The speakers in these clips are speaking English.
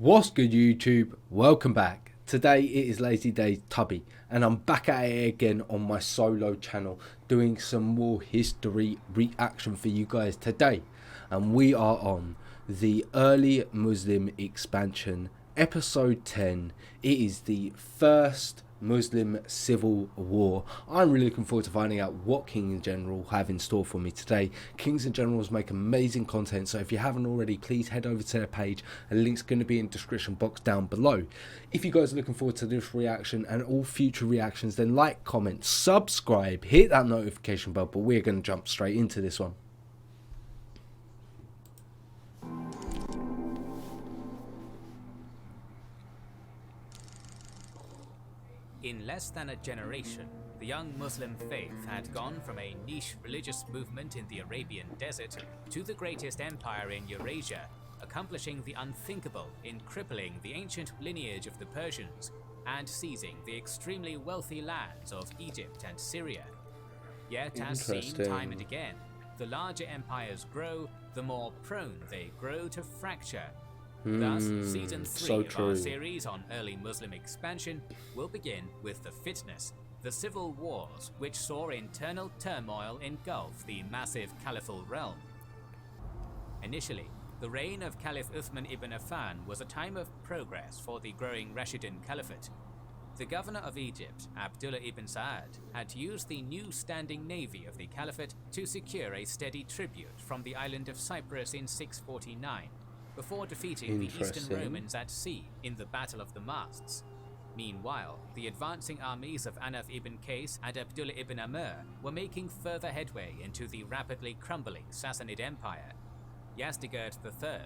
What's good, YouTube? Welcome back. Today it is Lazy Daze Tubby and I'm back at it again on my solo channel doing some more history reaction for you guys today, and we are on the early Muslim expansion, episode 10. It is the first Muslim civil war. I'm really looking forward to finding out what King and General have in store for me today. Kings and Generals make amazing content, so if you haven't already, please head over to their page. A link's going to be in the description box down below. If you guys are looking forward to this reaction and all future reactions, then like, comment, subscribe, hit that notification bell. But we're going to jump straight into this one. In less than a generation, the young Muslim faith had gone from a niche religious movement in the Arabian desert to the greatest empire in Eurasia, accomplishing the unthinkable in crippling the ancient lineage of the Persians and seizing the extremely wealthy lands of Egypt and Syria. Yet, as seen time and again, the larger empires grow, the more prone they grow to fracture. Thus, Season 3 of our series on early Muslim expansion will begin with the fitness, the civil wars which saw internal turmoil engulf the massive caliphal realm. Initially, the reign of Caliph Uthman ibn Affan was a time of progress for the growing Rashidun Caliphate. The governor of Egypt, Abdullah ibn Sa'ad, had used the new standing navy of the Caliphate to secure a steady tribute from the island of Cyprus in 649. Before defeating the Eastern Romans at sea in the Battle of the Masts. Meanwhile, the advancing armies of Anath ibn Qais and Abdullah ibn Amr were making further headway into the rapidly crumbling Sassanid Empire. Yazdegerd III,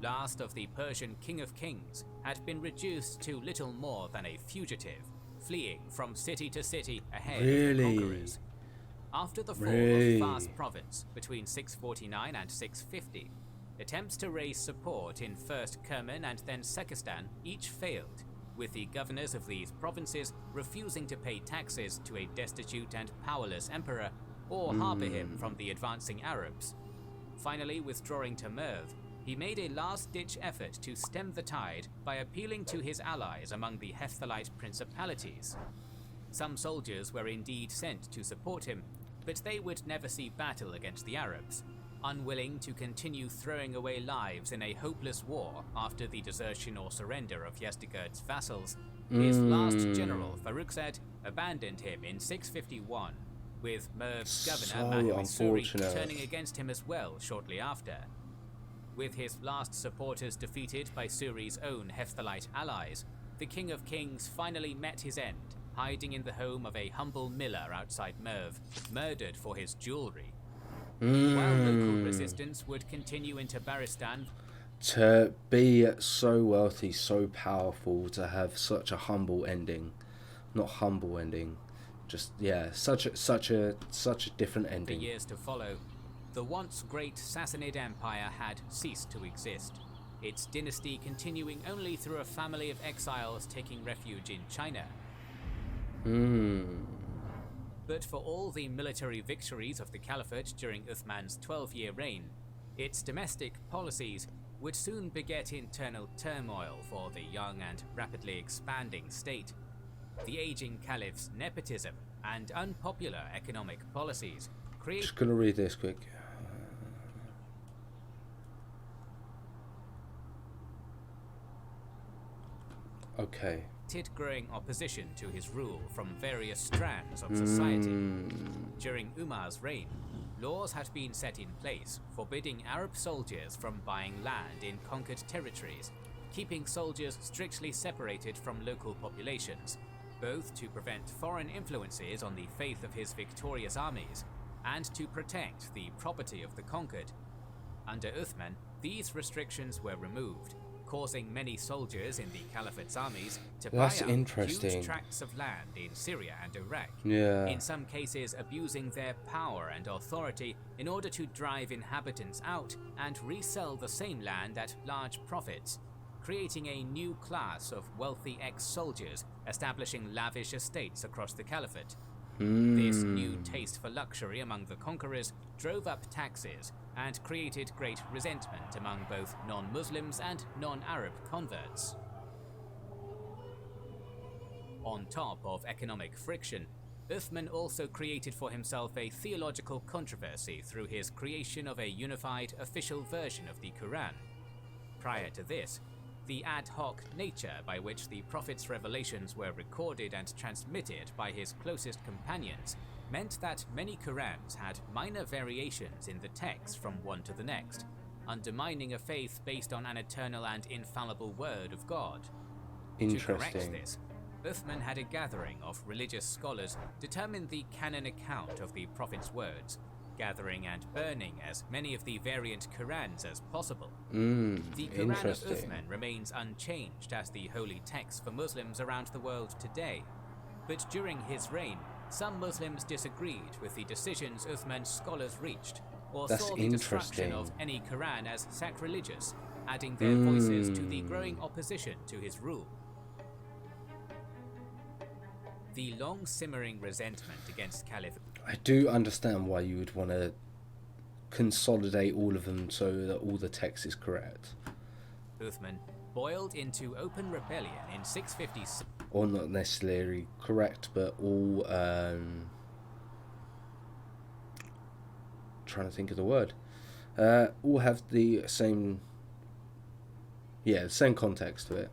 last of the Persian King of Kings, had been reduced to little more than a fugitive, fleeing from city to city ahead of the conquerors. After the fall of Fars province between 649 and 650, attempts to raise support in first Kerman and then Sekistan each failed, with the governors of these provinces refusing to pay taxes to a destitute and powerless emperor or harbour him from the advancing Arabs. Finally withdrawing to Merv, he made a last-ditch effort to stem the tide by appealing to his allies among the Hephthalite principalities. Some soldiers were indeed sent to support him, but they would never see battle against the Arabs. Unwilling to continue throwing away lives in a hopeless war after the desertion or surrender of Yazdegerd's vassals, his last general, Farrukhzad, abandoned him in 651, with Merv's governor, Mahmud turning against him as well shortly after. With his last supporters defeated by Suri's own Hephthalite allies, the King of Kings finally met his end, hiding in the home of a humble miller outside Merv, murdered for his jewelry. While local resistance would continue into Baristan. To be so wealthy, so powerful, to have such a humble ending. Not humble ending, just such a different ending. The years to follow, the once great Sassanid Empire had ceased to exist, its dynasty continuing only through a family of exiles taking refuge in China. But for all the military victories of the Caliphate during Uthman's 12-year reign, its domestic policies would soon beget internal turmoil for the young and rapidly expanding state. The aging Caliph's nepotism and unpopular economic policies created... Just gonna read this quick. Okay. Growing opposition to his rule from various strands of society. During Umar's reign, laws had been set in place forbidding Arab soldiers from buying land in conquered territories, keeping soldiers strictly separated from local populations, both to prevent foreign influences on the faith of his victorious armies and to protect the property of the conquered. Under Uthman, these restrictions were removed, causing many soldiers in the Caliphate's armies to buy up huge tracts of land in Syria and Iraq, in some cases abusing their power and authority in order to drive inhabitants out and resell the same land at large profits, creating a new class of wealthy ex-soldiers establishing lavish estates across the Caliphate. This new taste for luxury among the conquerors drove up taxes, and created great resentment among both non-Muslims and non-Arab converts. On top of economic friction, Uthman also created for himself a theological controversy through his creation of a unified official version of the Quran. Prior to this, the ad hoc nature by which the Prophet's revelations were recorded and transmitted by his closest companions meant that many Qurans had minor variations in the text from one to the next, undermining a faith based on an eternal and infallible word of God. To correct this, Uthman had a gathering of religious scholars determine the canon account of the Prophet's words, gathering and burning as many of the variant Qurans as possible. The Quran of Uthman remains unchanged as the holy text for Muslims around the world today, but during his reign, some Muslims disagreed with the decisions Uthman's scholars reached, or saw the destruction of any Quran as sacrilegious, adding their voices to the growing opposition to his rule. The long-simmering resentment against caliphate. I do understand why you would want to consolidate all of them so that all the text is correct. Uthman boiled into open rebellion in 656. Or not necessarily correct, but all trying to think of the word. All have the same same context to it.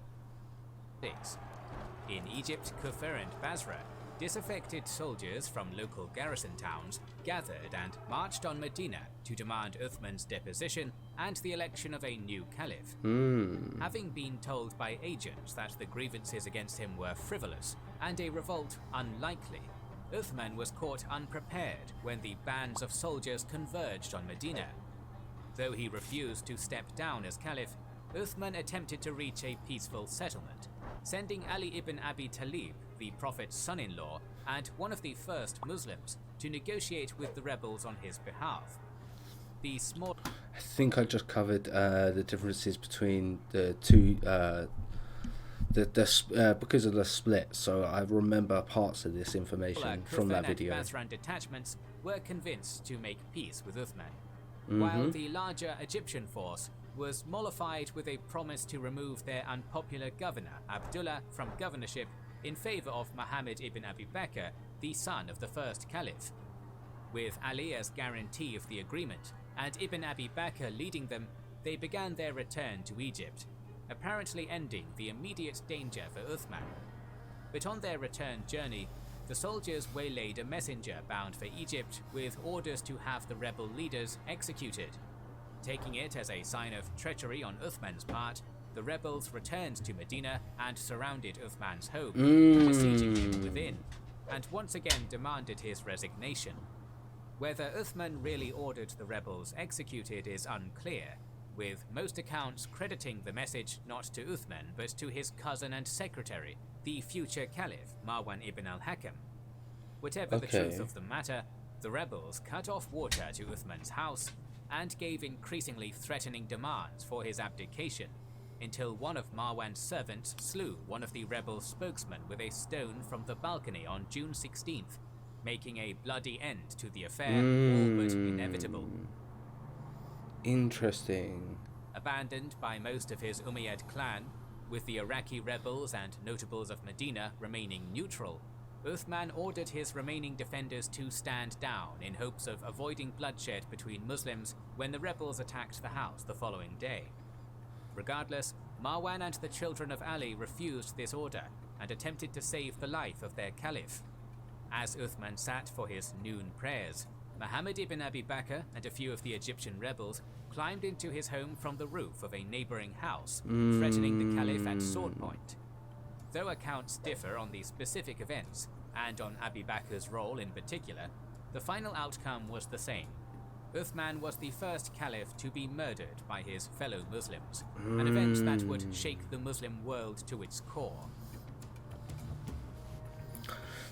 In Egypt, Kufr and Basra, disaffected soldiers from local garrison towns gathered and marched on Medina to demand Uthman's deposition and the election of a new caliph. Having been told by agents that the grievances against him were frivolous and a revolt unlikely, Uthman was caught unprepared when the bands of soldiers converged on Medina. Though he refused to step down as caliph, Uthman attempted to reach a peaceful settlement, sending Ali ibn Abi Talib, the Prophet's son-in-law and one of the first Muslims, to negotiate with the rebels on his behalf. The small... I think I just covered the differences between the two, because of the split, so I remember parts of this information from that video. Basran detachments were convinced to make peace with Uthman, while the larger Egyptian force was mollified with a promise to remove their unpopular governor, Abdullah, from governorship in favor of Muhammad ibn Abi Bakr, the son of the first caliph. With Ali as guarantee of the agreement, and Ibn Abi Bakr leading them, they began their return to Egypt, apparently ending the immediate danger for Uthman. But on their return journey, the soldiers waylaid a messenger bound for Egypt with orders to have the rebel leaders executed. Taking it as a sign of treachery on Uthman's part, the rebels returned to Medina and surrounded Uthman's home, besieging him within, and once again demanded his resignation. Whether Uthman really ordered the rebels executed is unclear, with most accounts crediting the message not to Uthman but to his cousin and secretary, the future caliph Marwan ibn al-Hakam. Whatever the truth of the matter, the rebels cut off water to Uthman's house and gave increasingly threatening demands for his abdication, until one of Marwan's servants slew one of the rebel spokesmen with a stone from the balcony on June 16th, making a bloody end to the affair, all but inevitable. Interesting. Abandoned by most of his Umayyad clan, with the Iraqi rebels and notables of Medina remaining neutral, Uthman ordered his remaining defenders to stand down in hopes of avoiding bloodshed between Muslims when the rebels attacked the house the following day. Regardless, Marwan and the children of Ali refused this order and attempted to save the life of their caliph. As Uthman sat for his noon prayers, Muhammad ibn Abi Bakr and a few of the Egyptian rebels climbed into his home from the roof of a neighboring house, threatening the caliph at sword point. Though accounts differ on the specific events, and on Abi Bakr's role in particular, the final outcome was the same. Uthman was the first caliph to be murdered by his fellow Muslims, an event that would shake the Muslim world to its core.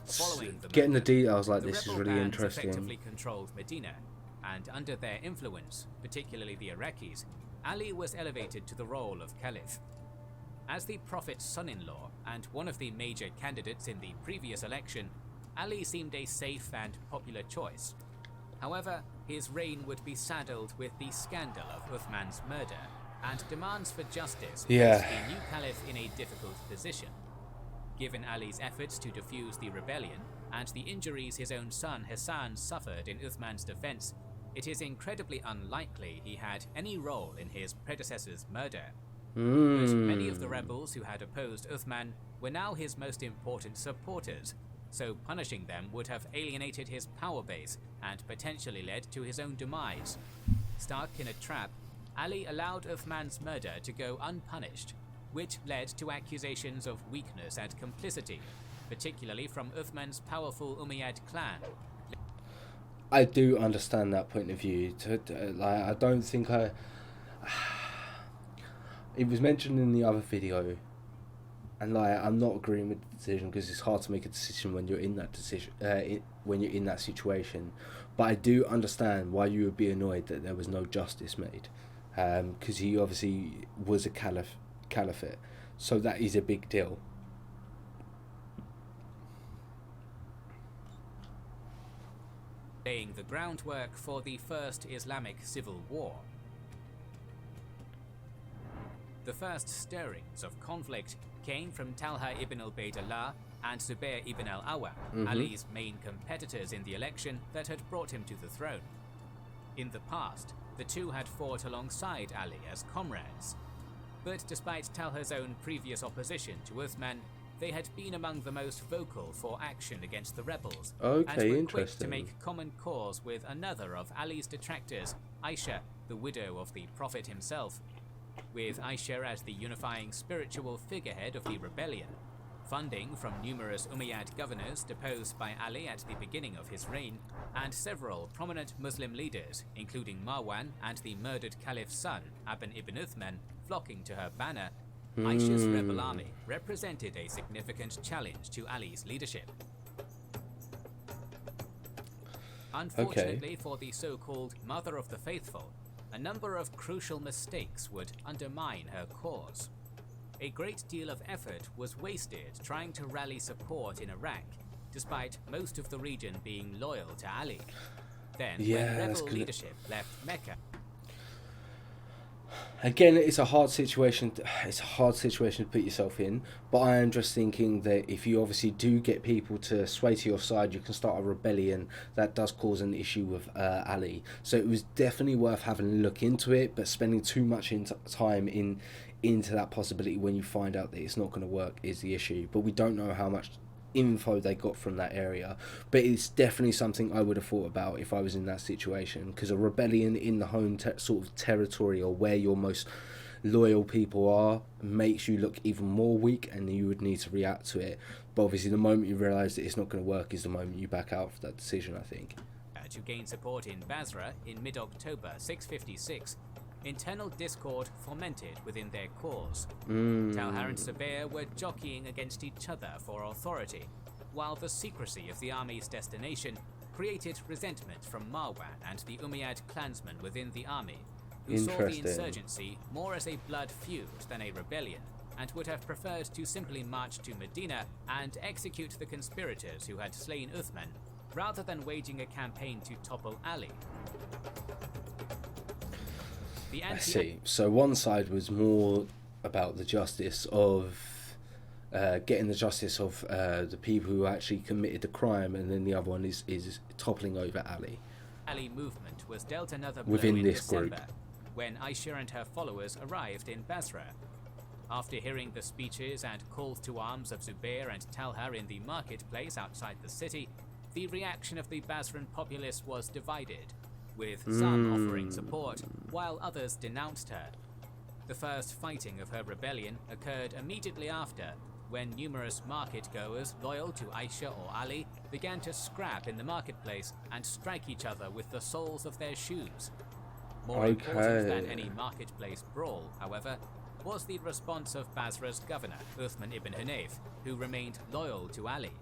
Following the Getting the murder, details like the this is rebel really bands interesting. effectively controlled Medina, and under their influence, particularly the Iraqis, Ali was elevated to the role of caliph. As the Prophet's son-in-law and one of the major candidates in the previous election, Ali seemed a safe and popular choice. However, his reign would be saddled with the scandal of Uthman's murder, and demands for justice placed the new caliph in a difficult position. Given Ali's efforts to defuse the rebellion, and the injuries his own son Hassan suffered in Uthman's defense, it is incredibly unlikely he had any role in his predecessor's murder. But many of the rebels who had opposed Uthman were now his most important supporters, so punishing them would have alienated his power base and potentially led to his own demise. Stuck in a trap, Ali allowed Uthman's murder to go unpunished, which led to accusations of weakness and complicity, particularly from Uthman's powerful Umayyad clan. I do understand that point of view. I don't think it was mentioned in the other video, and I'm not agreeing with the decision because it's hard to make a decision when you're in that decision, when you're in that situation. But I do understand why you would be annoyed that there was no justice made, because he obviously was a caliphate, so that is a big deal. Laying the groundwork for the First Islamic Civil War. The first stirrings of conflict came from Talha ibn al-Baydullah and Zubair ibn al-Awwam, Ali's main competitors in the election that had brought him to the throne. In the past, the two had fought alongside Ali as comrades. But despite Talha's own previous opposition to Uthman, they had been among the most vocal for action against the rebels, and were quick to make common cause with another of Ali's detractors, Aisha, the widow of the Prophet himself. With Aisha as the unifying spiritual figurehead of the rebellion, funding from numerous Umayyad governors deposed by Ali at the beginning of his reign, and several prominent Muslim leaders, including Marwan and the murdered caliph's son, Aban ibn Uthman, flocking to her banner, Aisha's rebel army represented a significant challenge to Ali's leadership. Unfortunately for the so-called Mother of the Faithful, a number of crucial mistakes would undermine her cause. A great deal of effort was wasted trying to rally support in Iraq, despite most of the region being loyal to Ali. Then, when rebel leadership left Mecca, again, it's a hard situation. It's a hard situation to put yourself in. But I am just thinking that if you obviously do get people to sway to your side, you can start a rebellion that does cause an issue with Ali. So it was definitely worth having a look into it. But spending too much time into that possibility when you find out that it's not going to work is the issue. But we don't know how much info they got from that area, but it's definitely something I would have thought about if I was in that situation, because a rebellion in the home sort of territory, or where your most loyal people are, makes you look even more weak, and you would need to react to it. But obviously the moment you realise that it's not going to work is the moment you back out of that decision, I think. To gain support in Basra in mid-October 656, internal discord fomented within their cause. Talha and Zubair were jockeying against each other for authority, while the secrecy of the army's destination created resentment from Marwan and the Umayyad clansmen within the army, who saw the insurgency more as a blood feud than a rebellion, and would have preferred to simply march to Medina and execute the conspirators who had slain Uthman, rather than waging a campaign to topple Ali. I see. So one side was more about the justice of getting the justice of the people who actually committed the crime, and then the other one is toppling over Ali. Ali movement was dealt another blow within in this December, group, when Aisha and her followers arrived in Basra. After hearing the speeches and calls to arms of Zubair and Talha in the marketplace outside the city, the reaction of the Basran populace was divided, with some offering support, while others denounced her. The first fighting of her rebellion occurred immediately after, when numerous market-goers loyal to Aisha or Ali began to scrap in the marketplace and strike each other with the soles of their shoes. More important than any marketplace brawl, however, was the response of Basra's governor, Uthman ibn Hanif, who remained loyal to Ali.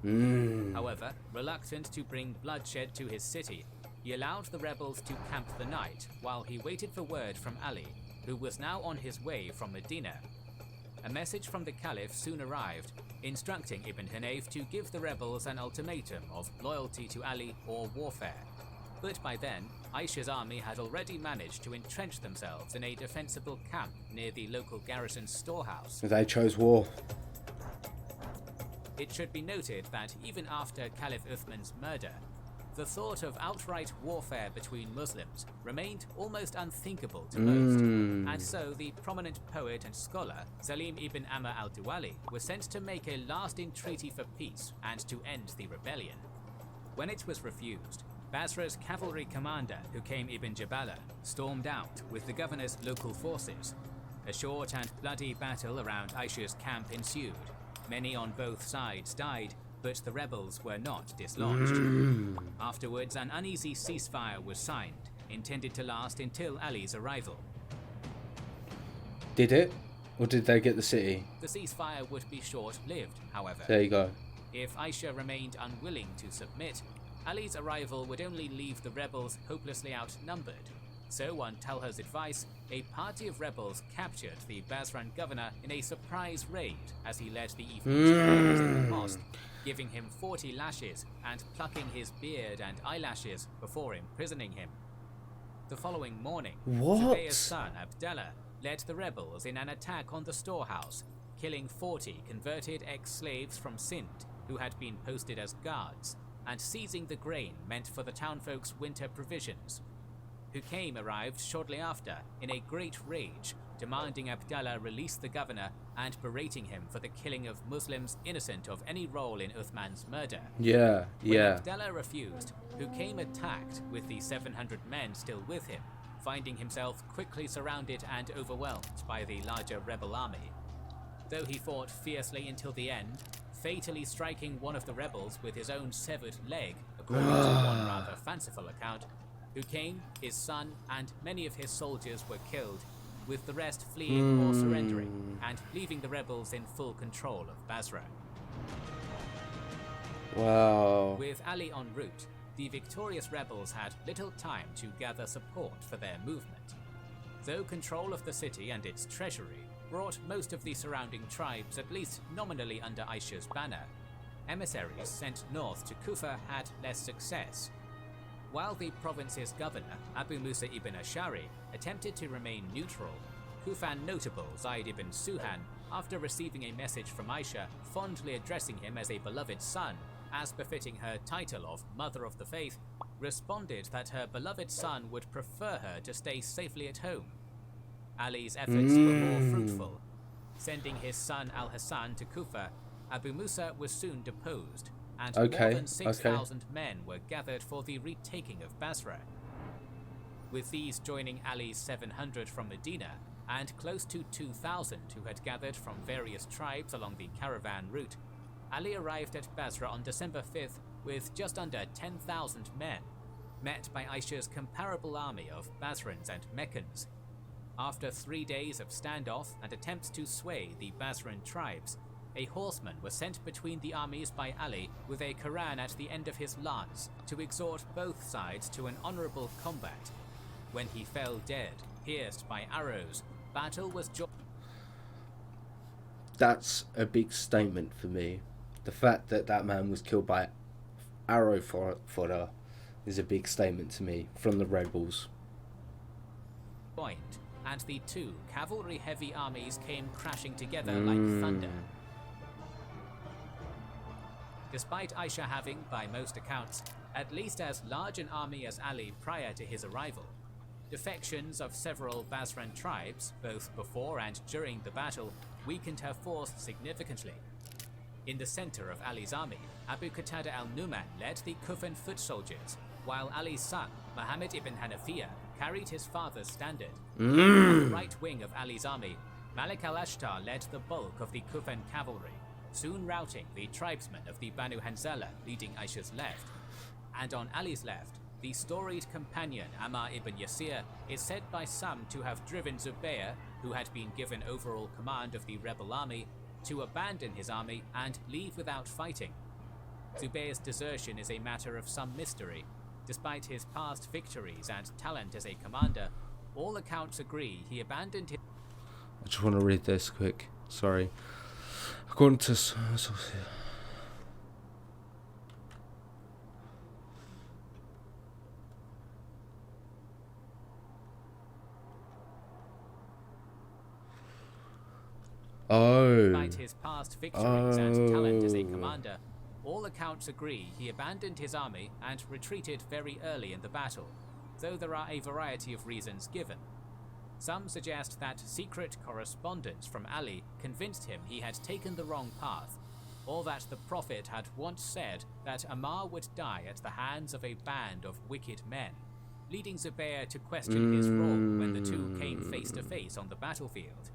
However, reluctant to bring bloodshed to his city, he allowed the rebels to camp the night while he waited for word from Ali, who was now on his way from Medina. A message from the Caliph soon arrived, instructing Ibn Hanif to give the rebels an ultimatum of loyalty to Ali or warfare. But by then, Aisha's army had already managed to entrench themselves in a defensible camp near the local garrison's storehouse. They chose war. It should be noted that even after Caliph Uthman's murder, the thought of outright warfare between Muslims remained almost unthinkable to most, and so the prominent poet and scholar Salim ibn Amr al-Duwali was sent to make a lasting treaty for peace and to end the rebellion. When it was refused, Basra's cavalry commander, Hukaym ibn Jabala, stormed out with the governor's local forces. A short and bloody battle around Aisha's camp ensued. Many on both sides died, but the rebels were not dislodged. Afterwards, an uneasy ceasefire was signed, intended to last until Ali's arrival. Did it? Or did they get the city? The ceasefire would be short-lived, however. There you go. If Aisha remained unwilling to submit, Ali's arrival would only leave the rebels hopelessly outnumbered. So, on Talha's advice, a party of rebels captured the Basran governor in a surprise raid as he led the evening prayers in the mosque, giving him 40 lashes and plucking his beard and eyelashes before imprisoning him. The following morning, Zubayr's son Abdallah led the rebels in an attack on the storehouse, killing 40 converted ex-slaves from Sind who had been posted as guards, and seizing the grain meant for the townfolk's winter provisions. Hukaym arrived shortly after in a great rage, demanding Abdallah release the governor and berating him for the killing of Muslims innocent of any role in Uthman's murder. When Abdallah refused, Hukaym attacked with the 700 men still with him, finding himself quickly surrounded and overwhelmed by the larger rebel army. Though he fought fiercely until the end, fatally striking one of the rebels with his own severed leg, according to one rather fanciful account, Hukaym, his son, and many of his soldiers were killed, with the rest fleeing or surrendering, and leaving the rebels in full control of Basra. Wow. With Ali en route, the victorious rebels had little time to gather support for their movement. Though control of the city and its treasury brought most of the surrounding tribes at least nominally under Aisha's banner, emissaries sent north to Kufa had less success. While the province's governor, Abu Musa ibn Ashari, attempted to remain neutral, Kufan notable Zayd ibn Suhan, after receiving a message from Aisha fondly addressing him as a beloved son, as befitting her title of Mother of the Faith, responded that her beloved son would prefer her to stay safely at home. Ali's efforts were more fruitful. Sending his son Al-Hassan to Kufa, Abu Musa was soon deposed, and more than 6,000 men were gathered for the retaking of Basra. With these joining Ali's 700 from Medina, and close to 2,000 who had gathered from various tribes along the caravan route, Ali arrived at Basra on December 5th with just under 10,000 men, met by Aisha's comparable army of Basrans and Meccans. After 3 days of standoff and attempts to sway the Basran tribes, a horseman was sent between the armies by Ali with a Quran at the end of his lance to exhort both sides to an honorable combat. When he fell dead, pierced by arrows, battle was joined. That's a big statement for me. The fact that that man was killed by arrow fodder is a big statement to me from the rebels. And the two cavalry-heavy armies came crashing together like thunder. Despite Aisha having, by most accounts, at least as large an army as Ali prior to his arrival, defections of several Basran tribes, both before and during the battle, weakened her force significantly. In the center of Ali's army, Abu Qatada al-Numan led the Kufan foot soldiers, while Ali's son, Muhammad ibn Hanafiya, carried his father's standard. On the right wing of Ali's army, Malik al-Ashtar led the bulk of the Kufan cavalry, soon routing the tribesmen of the Banu Hanzala leading Aisha's left. And on Ali's left, the storied companion Ammar ibn Yasir is said by some to have driven Zubayr, who had been given overall command of the rebel army, to abandon his army and leave without fighting. Zubayr's desertion is a matter of some mystery. Despite his past victories and talent as a commander, all accounts agree he abandoned his... I just want to read this quick. Sorry. According to... Oh. Despite his past victories and talent as a commander, all accounts agree he abandoned his army and retreated very early in the battle, though there are a variety of reasons given. Some suggest that secret correspondence from Ali convinced him he had taken the wrong path, or that the Prophet had once said that Ammar would die at the hands of a band of wicked men, leading Zubair to question his role when the two came face to face on the battlefield.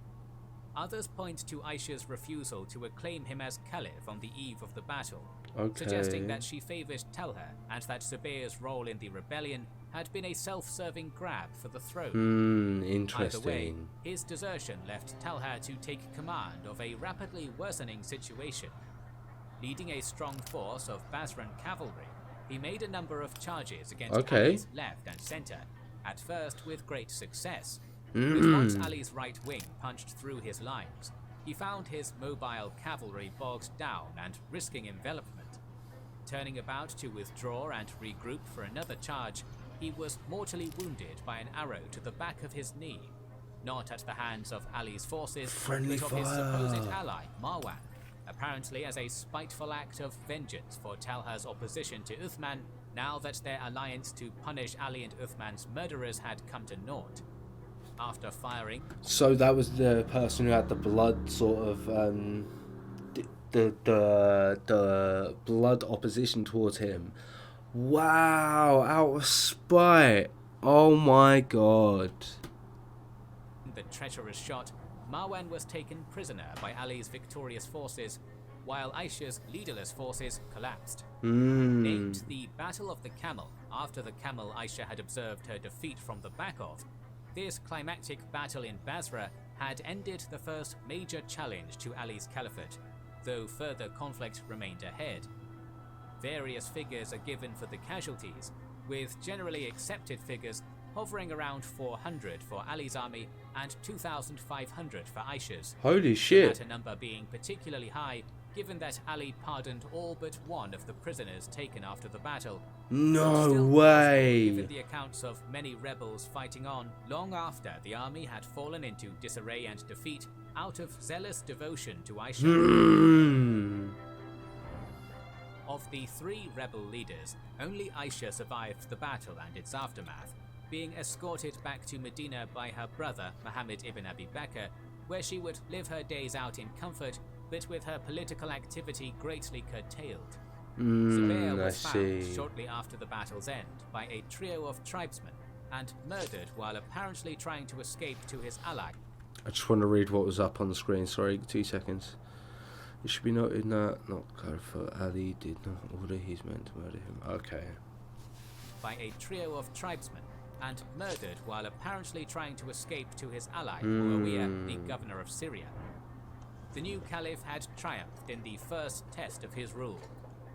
Others point to Aisha's refusal to acclaim him as caliph on the eve of the battle, suggesting that she favored Talha and that Zubair's role in the rebellion had been a self-serving grab for the throne. Interesting. Either way, his desertion left Talha to take command of a rapidly worsening situation. Leading a strong force of Basran cavalry, he made a number of charges against Ali's left and center, at first with great success. But once Ali's right wing punched through his lines, he found his mobile cavalry bogged down and risking envelopment. Turning about to withdraw and regroup for another charge, he was mortally wounded by an arrow to the back of his knee, not at the hands of Ali's forces, but of his supposed ally, Marwan, apparently as a spiteful act of vengeance for Talha's opposition to Uthman, now that their alliance to punish Ali and Uthman's murderers had come to naught. After firing... So that was the person who had the blood sort of, the blood opposition towards him. Wow, out of spite. Oh my god. The treacherous shot, Marwan was taken prisoner by Ali's victorious forces, while Aisha's leaderless forces collapsed. Named the Battle of the Camel, after the camel Aisha had observed her defeat from the back of, this climactic battle in Basra had ended the first major challenge to Ali's caliphate, though further conflict remained ahead. Various figures are given for the casualties, with generally accepted figures hovering around 400 for Ali's army and 2,500 for Aisha's. Holy shit. The latter number being particularly high, given that Ali pardoned all but one of the prisoners taken after the battle. No way. Given the accounts of many rebels fighting on long after the army had fallen into disarray and defeat out of zealous devotion to Aisha. Of the three rebel leaders, only Aisha survived the battle and its aftermath, being escorted back to Medina by her brother Muhammad ibn Abi Bakr, where she would live her days out in comfort, but with her political activity greatly curtailed. Zubair was found shortly after the battle's end by a trio of tribesmen and murdered while apparently trying to escape to his ally. I just want to read what was up on the screen, sorry, 2 seconds. It should be noted that not Caliphate Ali did not order his men to murder him. Okay. By a trio of tribesmen and murdered while apparently trying to escape to his ally, Muawiyah, the governor of Syria. The new caliph had triumphed in the first test of his rule,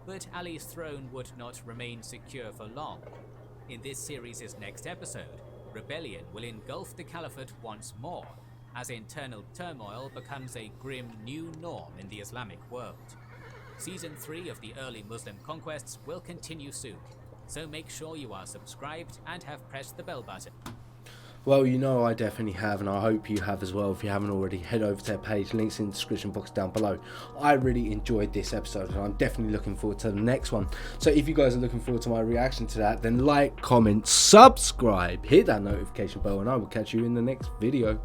but Ali's throne would not remain secure for long. In this series' next episode, rebellion will engulf the caliphate once more, as internal turmoil becomes a grim new norm in the Islamic world. Season 3 of the early Muslim conquests will continue soon, so make sure you are subscribed and have pressed the bell button. Well, you know I definitely have, and I hope you have as well. If you haven't already, head over to their page, links in the description box down below. I really enjoyed this episode, and I'm definitely looking forward to the next one. So if you guys are looking forward to my reaction to that, then like, comment, subscribe, hit that notification bell, and I will catch you in the next video.